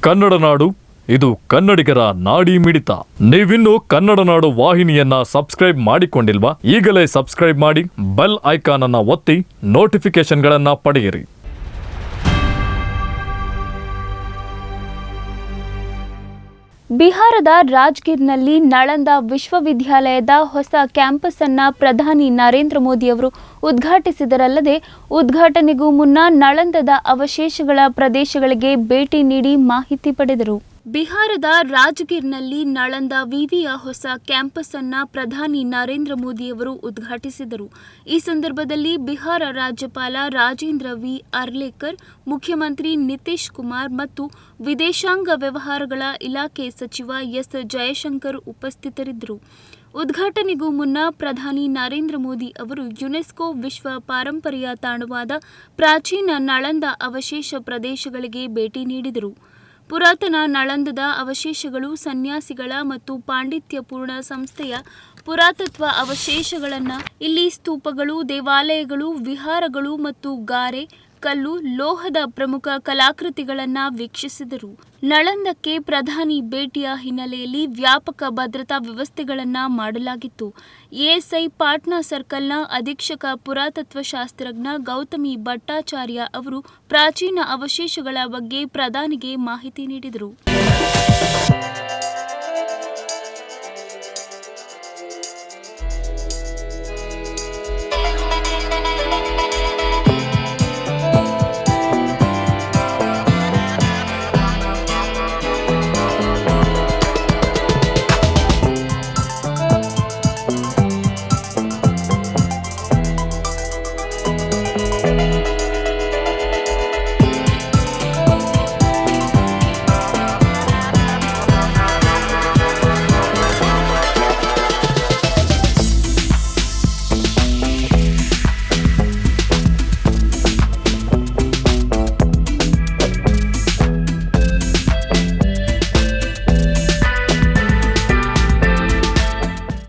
ಕನ್ನಡ ನಾಡು, ಇದು ಕನ್ನಡಿಗರ ನಾಡಿ ಮಿಡಿತ. ನೀವಿನ್ನು ಕನ್ನಡ ನಾಡು ವಾಹಿನಿಯನ್ನ ಸಬ್ಸ್ಕ್ರೈಬ್ ಮಾಡಿಕೊಂಡಿಲ್ವಾ? ಈಗಲೇ ಸಬ್ಸ್ಕ್ರೈಬ್ ಮಾಡಿ, ಬೆಲ್ ಐಕಾನ್ ಅನ್ನ ಒತ್ತಿ ನೋಟಿಫಿಕೇಶನ್ಗಳನ್ನ ಪಡೆಯಿರಿ. ಬಿಹಾರದ ರಾಜ್ಗಿರ್ನಲ್ಲಿ ನಳಂದ ವಿಶ್ವವಿದ್ಯಾಲಯದ ಹೊಸ ಕ್ಯಾಂಪಸ್ ಅನ್ನು ಪ್ರಧಾನಿ ನರೇಂದ್ರ ಮೋದಿ ಅವರು ಉದ್ಘಾಟಿಸಿದರಲ್ಲದೆ, ಉದ್ಘಾಟನೆಗೂ ಮುನ್ನ ನಳಂದದ ಅವಶೇಷಗಳ ಪ್ರದೇಶಗಳಿಗೆ ಭೇಟಿ ನೀಡಿ ಮಾಹಿತಿ ಪಡೆದರು. ಬಿಹಾರದ ರಾಜ್ಗಿರ್ನಲ್ಲಿ ನಳಂದ ವಿವಿಯ ಹೊಸ ಕ್ಯಾಂಪಸ್ ಅನ್ನು ಪ್ರಧಾನಿ ನರೇಂದ್ರ ಮೋದಿ ಅವರು ಉದ್ಘಾಟಿಸಿದರು. ಈ ಸಂದರ್ಭದಲ್ಲಿ ಬಿಹಾರ ರಾಜ್ಯಪಾಲ ರಾಜೇಂದ್ರ ವಿ ಅರ್ಲೇಕರ್, ಮುಖ್ಯಮಂತ್ರಿ ನಿತೀಶ್ ಕುಮಾರ್ ಮತ್ತು ವಿದೇಶಾಂಗ ವ್ಯವಹಾರಗಳ ಇಲಾಖೆ ಸಚಿವ ಎಸ್ ಜಯಶಂಕರ್ ಉಪಸ್ಥಿತರಿದ್ದರು. ಉದ್ಘಾಟನೆಗೂ ಮುನ್ನ ಪ್ರಧಾನಿ ನರೇಂದ್ರ ಮೋದಿ ಅವರು ಯುನೆಸ್ಕೋ ವಿಶ್ವ ಪಾರಂಪರ್ಯ ತಾಣವಾದ ಪ್ರಾಚೀನ ನಳಂದ ಅವಶೇಷ ಪ್ರದೇಶಗಳಿಗೆ ಭೇಟಿ ನೀಡಿದರು. ಪುರಾತನ ನಳಂದದ ಅವಶೇಷಗಳು ಸನ್ಯಾಸಿಗಳ ಮತ್ತು ಪಾಂಡಿತ್ಯಪೂರ್ಣ ಸಂಸ್ಥೆಯ ಪುರಾತತ್ವ ಅವಶೇಷಗಳನ್ನು, ಇಲ್ಲಿ ಸ್ತೂಪಗಳು, ದೇವಾಲಯಗಳು, ವಿಹಾರಗಳು ಮತ್ತು ಗಾರೆ, ಕಲ್ಲು, ಲೋಹದ ಪ್ರಮುಖ ಕಲಾಕೃತಿಗಳನ್ನು ವೀಕ್ಷಿಸಿದರು. ನಳಂದಕ್ಕೆ ಪ್ರಧಾನಿ ಭೇಟಿಯ ಹಿನ್ನೆಲೆಯಲ್ಲಿ ವ್ಯಾಪಕ ಭದ್ರತಾ ವ್ಯವಸ್ಥೆಗಳನ್ನು ಮಾಡಲಾಗಿತ್ತು. ಎಎಸ್ಐ ಪಾಟ್ನಾ ಸರ್ಕಲ್ನ ಅಧೀಕ್ಷಕ ಪುರಾತತ್ವ ಶಾಸ್ತ್ರಜ್ಞ ಗೌತಮಿ ಭಟ್ಟಾಚಾರ್ಯ ಅವರು ಪ್ರಾಚೀನ ಅವಶೇಷಗಳ ಬಗ್ಗೆ ಪ್ರಧಾನಿಗೆ ಮಾಹಿತಿ ನೀಡಿದರು.